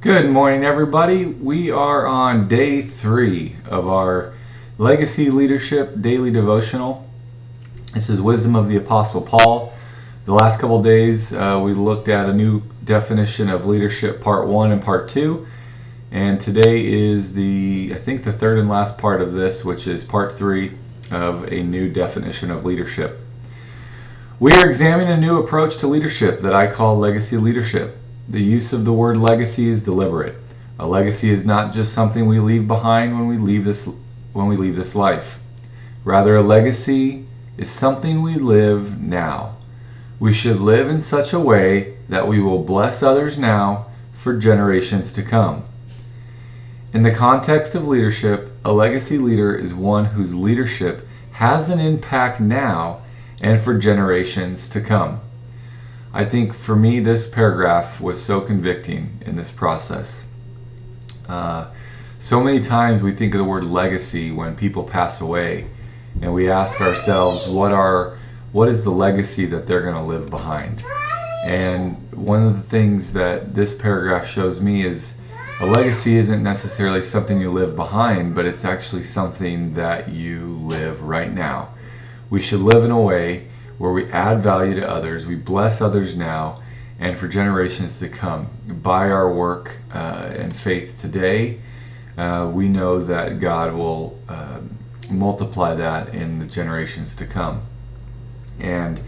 Good morning, everybody. We are on day 3 of our Legacy Leadership Daily Devotional. This is Wisdom of the Apostle Paul. The last couple days, we looked at a new definition of leadership, part 1 and part 2. And today is the third and last part of this, which is part 3 of a new definition of leadership. We are examining a new approach to leadership that I call legacy leadership. The use of the word legacy is deliberate. A legacy is not just something we leave behind when we leave this life. Rather, a legacy is something we live now. We should live in such a way that we will bless others now for generations to come. In the context of leadership, a legacy leader is one whose leadership has an impact now and for generations to come. I think for me, this paragraph was so convicting in this process. So many times we think of the word legacy when people pass away, and we ask ourselves, what is the legacy that they're going to live behind? And one of the things that this paragraph shows me is a legacy isn't necessarily something you live behind, but it's actually something that you live right now. We should live in a way where we add value to others, we bless others now, and for generations to come. By our work and faith today, we know that God will multiply that in the generations to come. And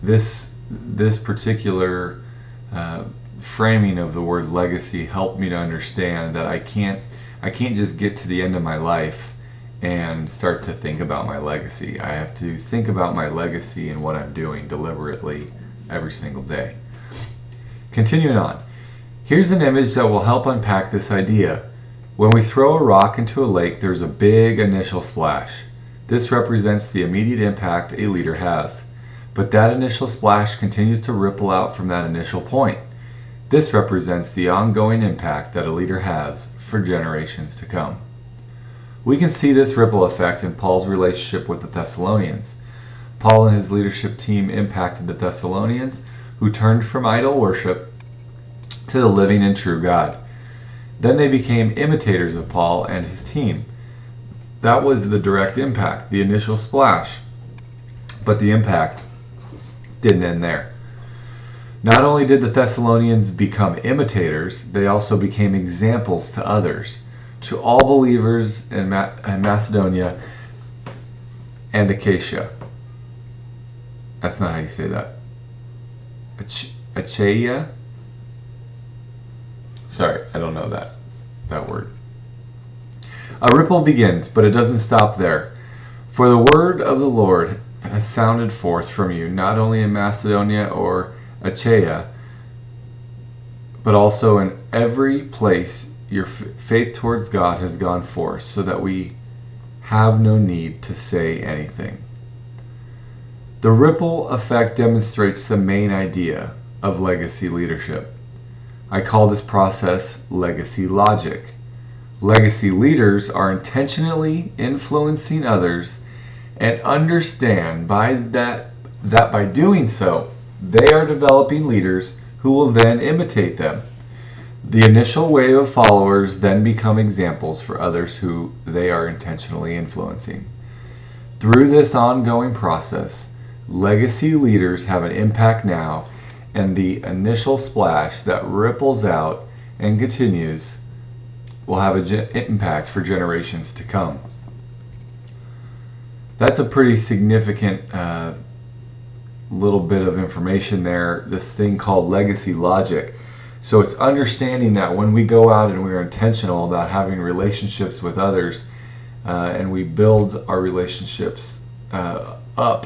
this particular framing of the word legacy helped me to understand that I can't just get to the end of my life and start to think about my legacy. I have to think about my legacy and what I'm doing deliberately every single day. Continuing on, here's an image that will help unpack this idea. When we throw a rock into a lake, there's a big initial splash. This represents the immediate impact a leader has. But that initial splash continues to ripple out from that initial point. This represents the ongoing impact that a leader has for generations to come. We can see this ripple effect in Paul's relationship with the Thessalonians. Paul and his leadership team impacted the Thessalonians, who turned from idol worship to the living and true God. Then they became imitators of Paul and his team. That was the direct impact, the initial splash. But the impact didn't end there. Not only did the Thessalonians become imitators, they also became examples to others, to all believers in Macedonia and Achaia. That's not how you say that. Achaia? Sorry, I don't know that word. A ripple begins, but it doesn't stop there. For the word of the Lord has sounded forth from you, not only in Macedonia or Achaia, but also in every place your faith towards God has gone forth, so that we have no need to say anything. The ripple effect demonstrates the main idea of legacy leadership. I call this process legacy logic. Legacy leaders are intentionally influencing others and understand that by doing so, they are developing leaders who will then imitate them. The initial wave of followers then become examples for others who they are intentionally influencing. Through this ongoing process, legacy leaders have an impact now, and the initial splash that ripples out and continues will have an impact for generations to come. That's a pretty significant little bit of information there, this thing called legacy logic. So it's understanding that when we go out and we're intentional about having relationships with others, and we build our relationships up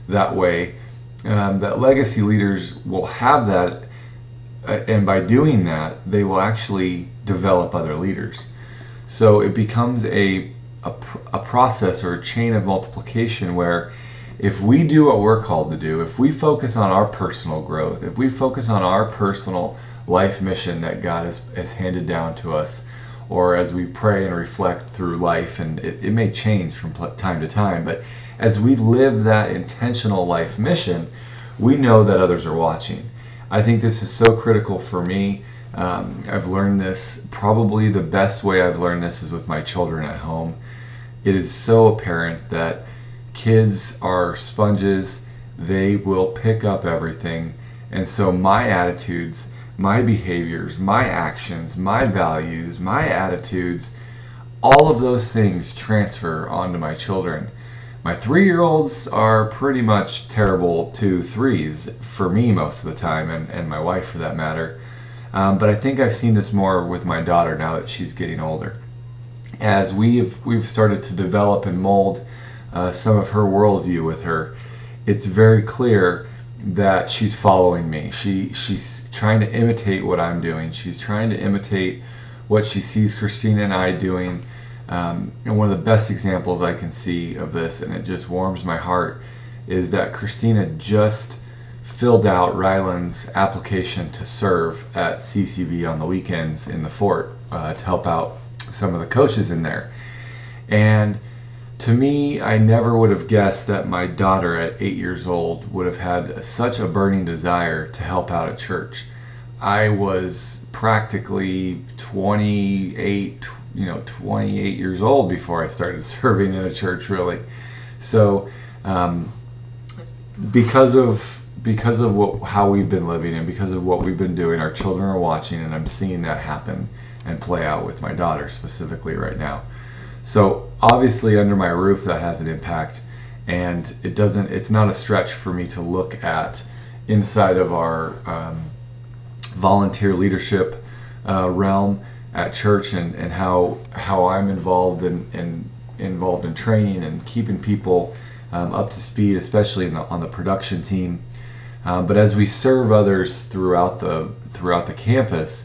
that way, that legacy leaders will have that, and by doing that, they will actually develop other leaders. So it becomes a process or a chain of multiplication where if we do what we're called to do, if we focus on our personal growth, if we focus on our personal life mission that God has handed down to us, or as we pray and reflect through life, and it may change from time to time, but as we live that intentional life mission, we know that others are watching. I think this is so critical for me I've learned this, probably the best way I've learned this is with my children at home. It is so apparent that kids are sponges. They will pick up everything. And so my attitudes, my behaviors, my actions, my values, my attitudes, all of those things transfer onto my children. My 3-year-olds are pretty much terrible 2-3s for me most of the time, and my wife for that matter. But I think I've seen this more with my daughter now that she's getting older. As we've started to develop and mold some of her worldview with her, it's very clear that she's following me. She's trying to imitate what I'm doing. She's trying to imitate what she sees Christina and I doing. And one of the best examples I can see of this, and it just warms my heart, is that Christina just filled out Ryland's application to serve at CCV on the weekends in the fort to help out some of the coaches in there. And to me, I never would have guessed that my daughter at 8 years old would have had such a burning desire to help out at church. I was practically 28 years old before I started serving in a church, really. So because of how we've been living and because of what we've been doing, our children are watching, and I'm seeing that happen and play out with my daughter specifically right now. So obviously under my roof that has an impact, and it's not a stretch for me to look at inside of our volunteer leadership realm at church, and how I'm involved in training and keeping people up to speed, especially on the production team. But as we serve others throughout the campus,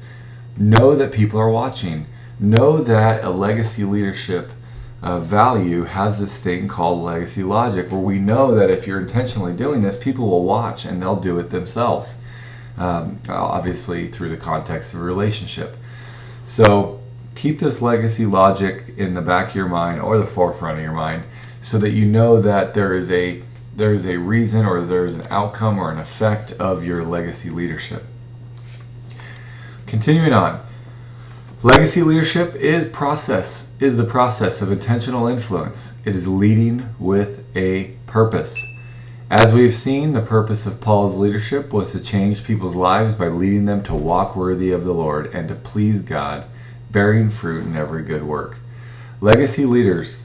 know that people are watching. Know that a legacy leadership value has this thing called legacy logic, where we know that if you're intentionally doing this, people will watch and they'll do it themselves. Obviously through the context of a relationship. So keep this legacy logic in the back of your mind or the forefront of your mind, so that you know that there is a reason, or there's an outcome or an effect of your legacy leadership. Continuing on, legacy leadership is the process of intentional influence. It is leading with a purpose. As we've seen, the purpose of Paul's leadership was to change people's lives by leading them to walk worthy of the Lord and to please God, bearing fruit in every good work. Legacy leaders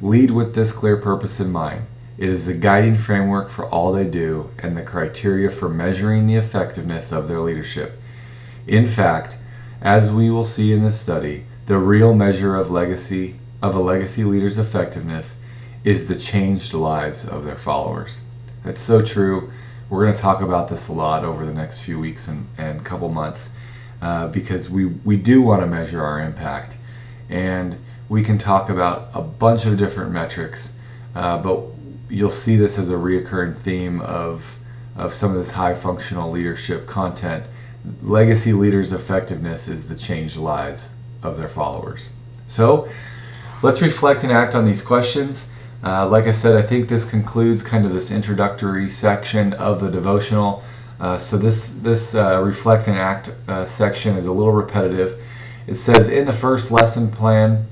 lead with this clear purpose in mind. It is the guiding framework for all they do and the criteria for measuring the effectiveness of their leadership. In fact, as we will see in this study, the real measure of a legacy leader's effectiveness is the changed lives of their followers. That's so true. We're going to talk about this a lot over the next few weeks and couple months, because we do want to measure our impact, and we can talk about a bunch of different metrics, but you'll see this as a reoccurring theme of some of this high functional leadership content. Legacy leaders' effectiveness is the changed lives of their followers. So let's reflect and act on these questions. Like I said, I think this concludes kind of this introductory section of the devotional. So this reflect and act section is a little repetitive. It says, in the first lesson plan,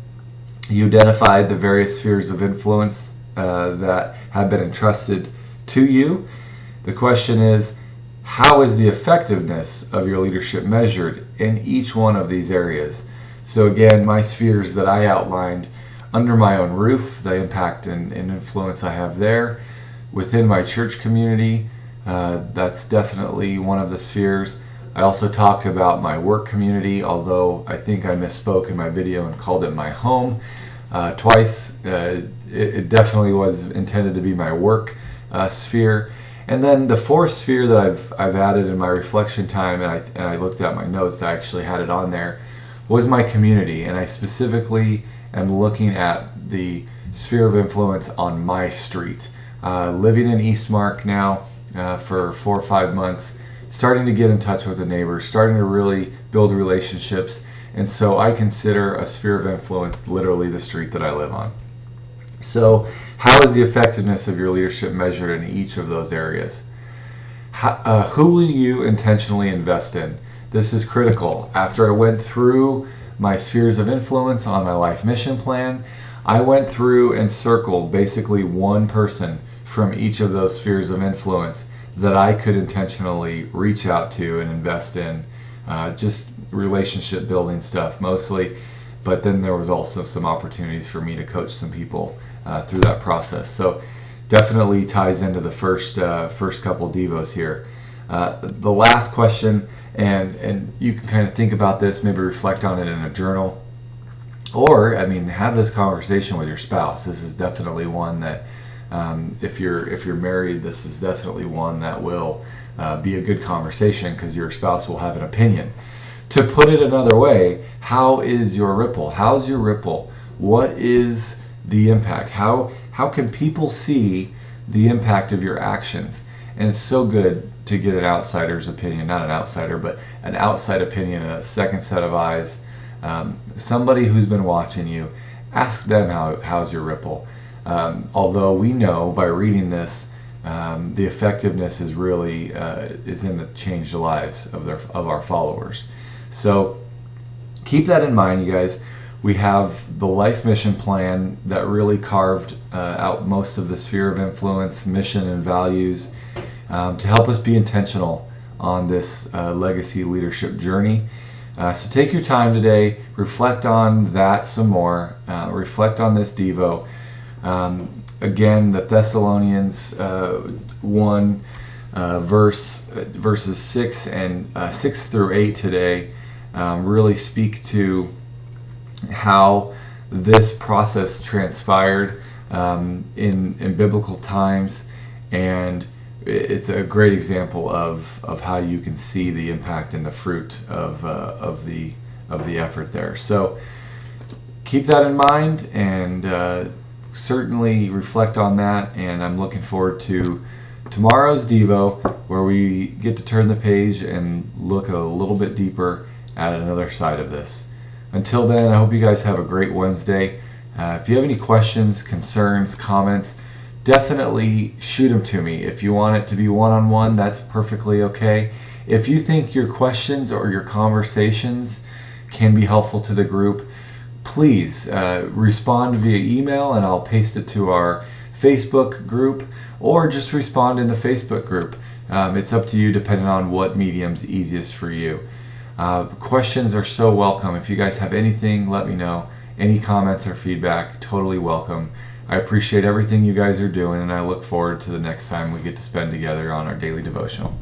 you identified the various spheres of influence that have been entrusted to you. The question is, how is the effectiveness of your leadership measured in each one of these areas? So again, my spheres that I outlined: under my own roof, the impact and influence I have there; within my church community, that's definitely one of the spheres. I also talked about my work community, although I think I misspoke in my video and called it my home twice. It definitely was intended to be my work sphere. And then the fourth sphere that I've added in my reflection time, and I looked at my notes, I actually had it on there, was my community. And I specifically am looking at the sphere of influence on my street. Living in Eastmark now for 4 or 5 months, starting to get in touch with the neighbors, starting to really build relationships. And so I consider a sphere of influence literally the street that I live on. So how is the effectiveness of your leadership measured in each of those areas? Who will you intentionally invest in? This is critical. After I went through my spheres of influence on my life mission plan, I went through and circled basically one person from each of those spheres of influence that I could intentionally reach out to and invest in, just relationship building stuff mostly. But then there was also some opportunities for me to coach some people through that process. So definitely ties into the first couple Devos here. The last question, and you can kind of think about this, maybe reflect on it in a journal, or have this conversation with your spouse. This is definitely one that, if you're married, this is definitely one that will be a good conversation, because your spouse will have an opinion. To put it another way, how is your ripple? How's your ripple? What is the impact? How can people see the impact of your actions? And it's so good to get an outsider's opinion, not an outsider, but an outside opinion, a second set of eyes, somebody who's been watching you. Ask them how's your ripple. Although we know by reading this, the effectiveness is really is in the changed lives of our followers. So keep that in mind, you guys. We have the life mission plan that really carved out most of the sphere of influence, mission, and values to help us be intentional on this legacy leadership journey. So take your time today, reflect on that some more, reflect on this Devo. Again, the Thessalonians 1 verses 6 through 8 today really speak to how this process transpired in biblical times, and it's a great example of how you can see the impact and the fruit of the effort there. So keep that in mind, and certainly reflect on that. And I'm looking forward to tomorrow's Devo, where we get to turn the page and look a little bit deeper at another side of this. Until then, I hope you guys have a great Wednesday. If you have any questions, concerns, comments, definitely shoot them to me. If you want it to be one-on-one, that's perfectly okay. If you think your questions or your conversations can be helpful to the group, please respond via email, and I'll paste it to our Facebook group, or just respond in the Facebook group. It's up to you, depending on what medium's easiest for you. Questions are so welcome. If you guys have anything, let me know. Any comments or feedback, totally welcome. I appreciate everything you guys are doing, and I look forward to the next time we get to spend together on our daily devotional.